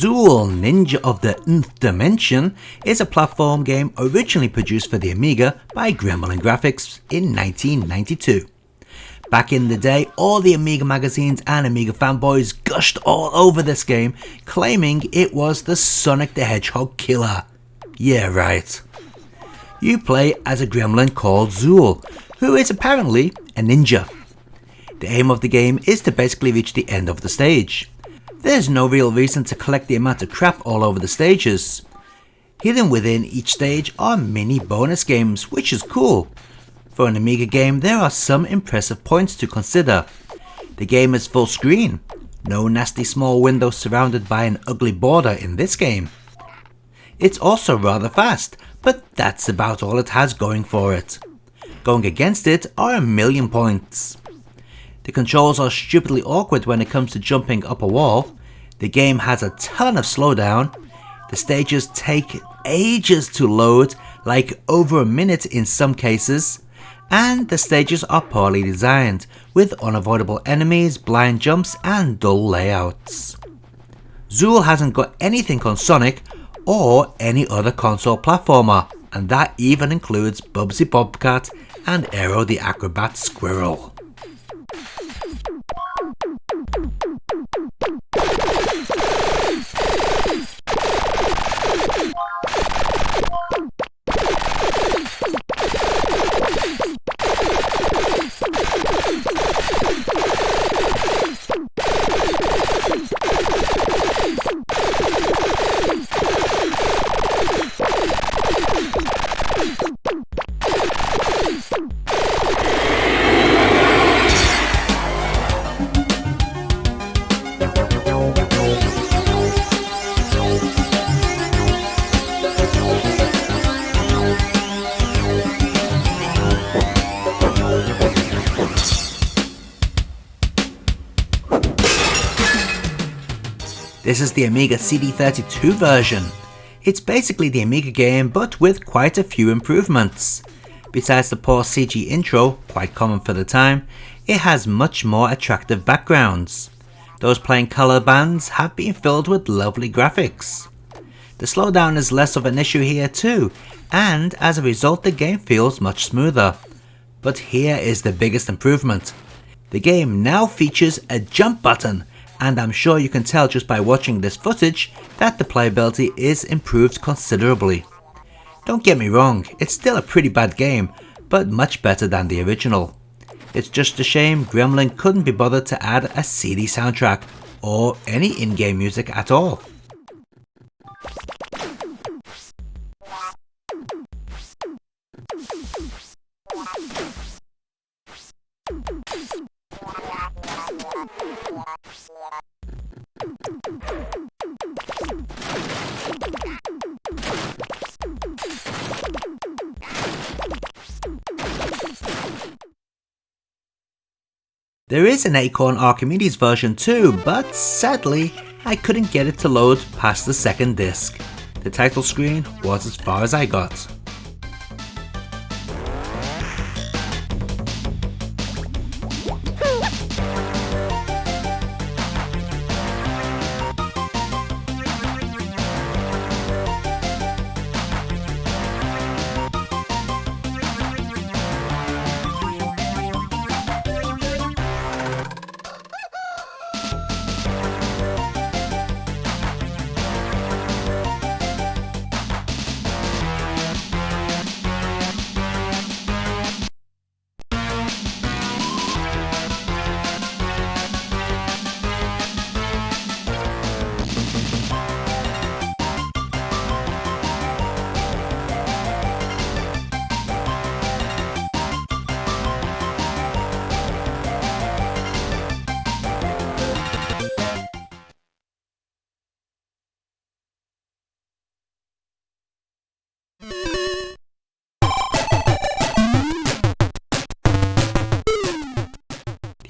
Zool, Ninja of the Nth Dimension is a platform game originally produced for the Amiga by Gremlin Graphics in 1992. Back in the day, all the Amiga magazines and Amiga fanboys gushed all over this game, claiming it was the Sonic the Hedgehog killer. Yeah, right. You play as a gremlin called Zool, who is apparently a ninja. The aim of the game is to basically reach the end of the stage. There's no real reason to collect the amount of crap all over the stages. Hidden within each stage are mini bonus games, which is cool. For an Amiga game, there are some impressive points to consider. The game is full screen, no nasty small windows surrounded by an ugly border in this game. It's also rather fast, but that's about all it has going for it. Going against it are a million points. The controls are stupidly awkward when it comes to jumping up a wall. The game has a ton of slowdown. The stages take ages to load, like over a minute in some cases. And the stages are poorly designed, with unavoidable enemies, blind jumps and dull layouts. Zool hasn't got anything on Sonic or any other console platformer, and that even includes Bubsy Bobcat and Aero the Acrobat Squirrel. This is the Amiga CD32 version. It's basically the Amiga game but with quite a few improvements. Besides the poor CG intro, quite common for the time, it has much more attractive backgrounds. Those playing colour bands have been filled with lovely graphics. The slowdown is less of an issue here too, and as a result the game feels much smoother. But here is the biggest improvement. The game now features a jump button, and I'm sure you can tell just by watching this footage that the playability is improved considerably. Don't get me wrong, it's still a pretty bad game, but much better than the original. It's just a shame Gremlin couldn't be bothered to add a CD soundtrack, or any in-game music at all. There is an Acorn Archenemies version too, but sadly I couldn't get it to load past the second disc. The title screen was as far as I got.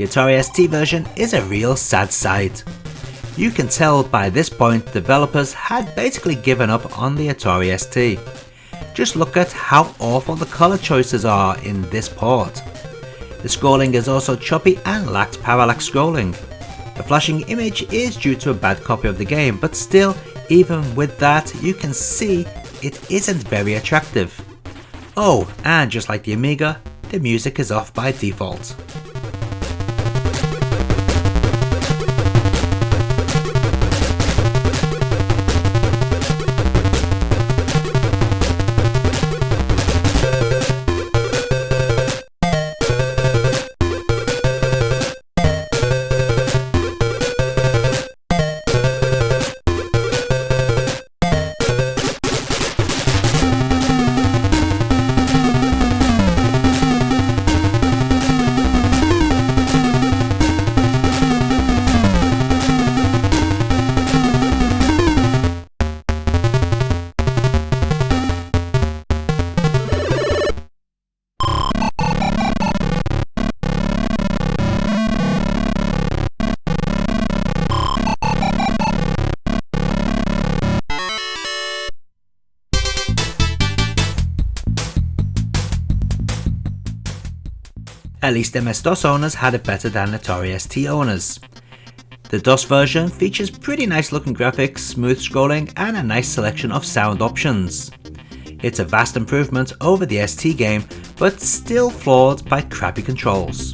The Atari ST version is a real sad sight. You can tell by this point developers had basically given up on the Atari ST. Just look at how awful the colour choices are in this port. The scrolling is also choppy and lacks parallax scrolling. The flashing image is due to a bad copy of the game, but still, even with that, you can see it isn't very attractive. Oh, and just like the Amiga, the music is off by default. At least MS-DOS owners had it better than Atari ST owners. The DOS version features pretty nice looking graphics, smooth scrolling and a nice selection of sound options. It's a vast improvement over the ST game, but still flawed by crappy controls.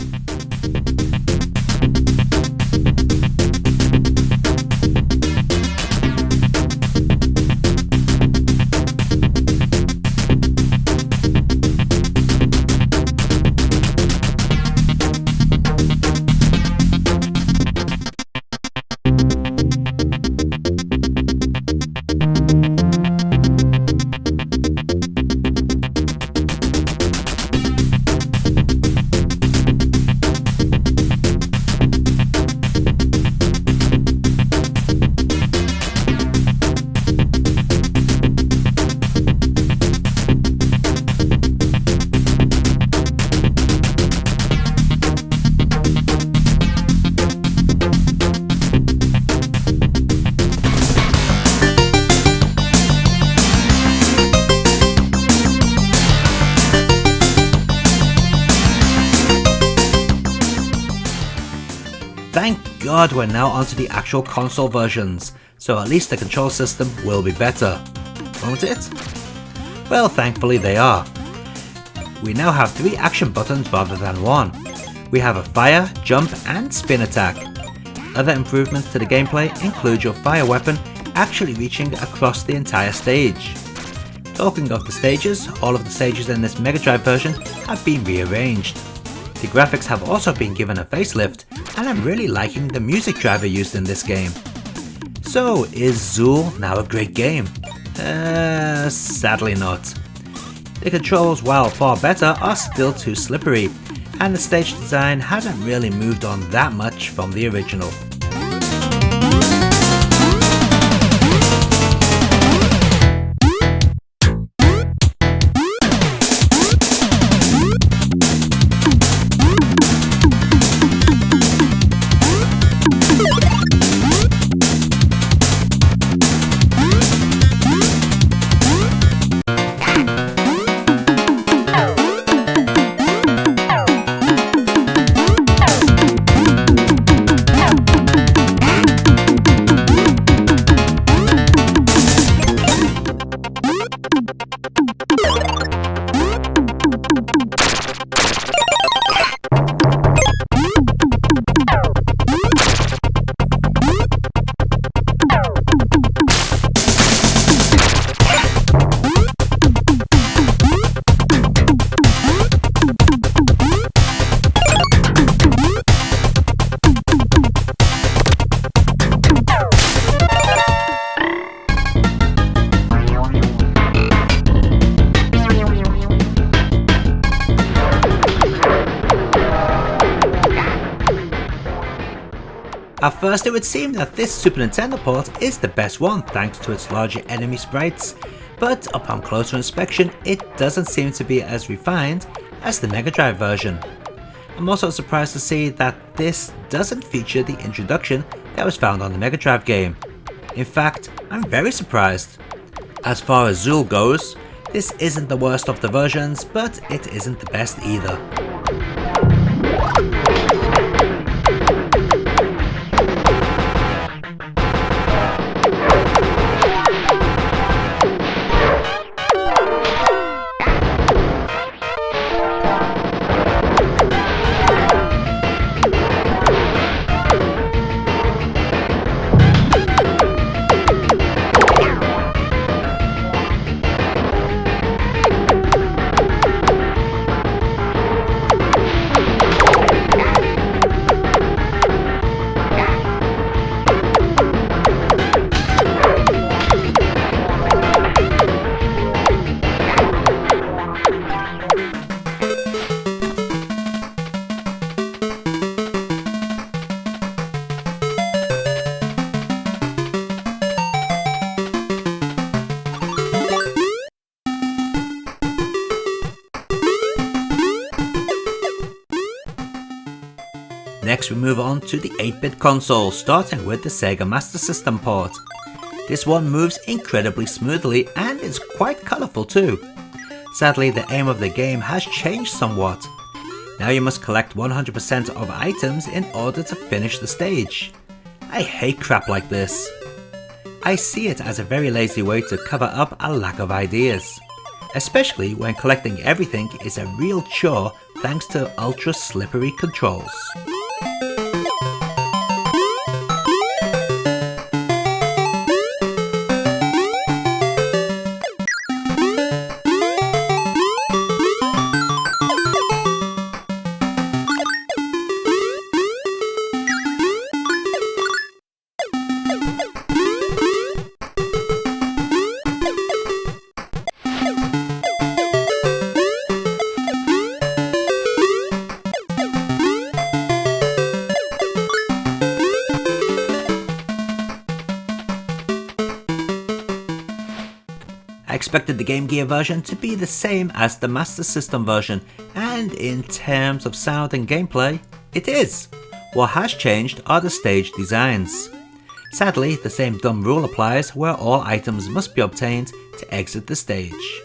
Thank God we're now onto the actual console versions, so at least the control system will be better, won't it? Well, thankfully they are. We now have 3 action buttons rather than 1. We have a fire, jump and spin attack. Other improvements to the gameplay include your fire weapon actually reaching across the entire stage. Talking of the stages, all of the stages in this Mega Drive version have been rearranged. The graphics have also been given a facelift, and I'm really liking the music driver used in this game. So, is Zool now a great game? Sadly not. The controls, while far better, are still too slippery, and the stage design hasn't really moved on that much from the original. At first it would seem that this Super Nintendo port is the best one thanks to its larger enemy sprites, but upon closer inspection it doesn't seem to be as refined as the Mega Drive version. I'm also surprised to see that this doesn't feature the introduction that was found on the Mega Drive game. In fact, I'm very surprised. As far as Zool goes, this isn't the worst of the versions, but it isn't the best either. Next we move on to the 8-bit console, starting with the Sega Master System port. This one moves incredibly smoothly and is quite colourful too. Sadly, the aim of the game has changed somewhat. Now you must collect 100% of items in order to finish the stage. I hate crap like this. I see it as a very lazy way to cover up a lack of ideas, especially when collecting everything is a real chore thanks to ultra slippery controls. I expected the Game Gear version to be the same as the Master System version, and in terms of sound and gameplay, it is. What has changed are the stage designs. Sadly, the same dumb rule applies where all items must be obtained to exit the stage.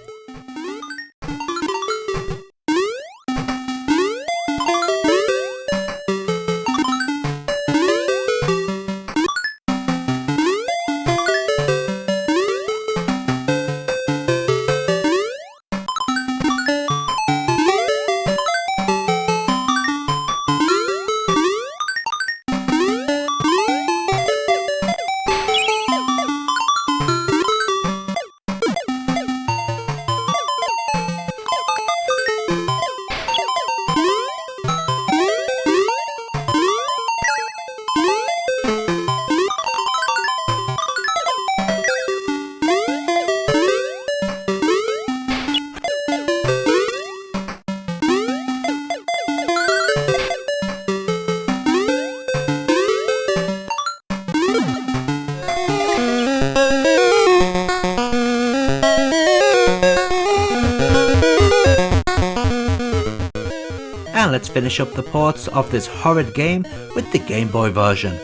And let's finish up the ports of this horrid game with the Game Boy version.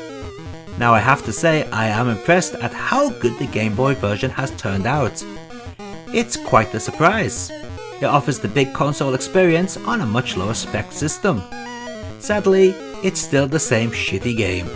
Now I have to say I am impressed at how good the Game Boy version has turned out. It's quite the surprise. It offers the big console experience on a much lower spec system. Sadly, it's still the same shitty game.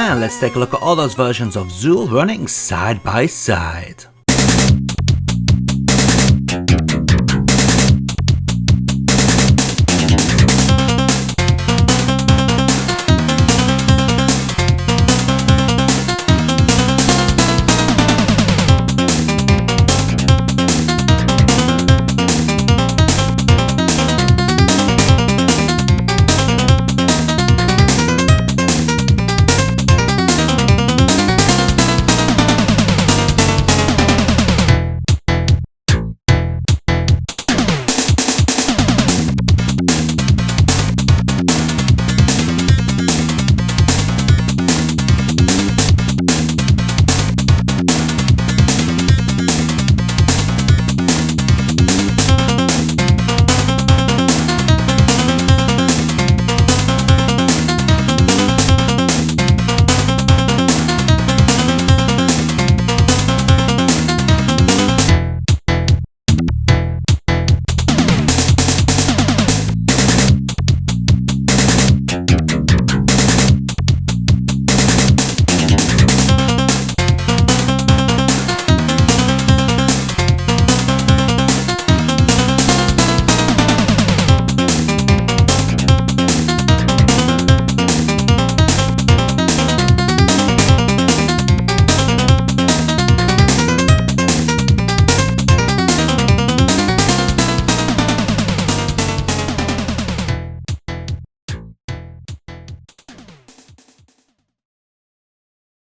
And let's take a look at all those versions of Zool running side by side.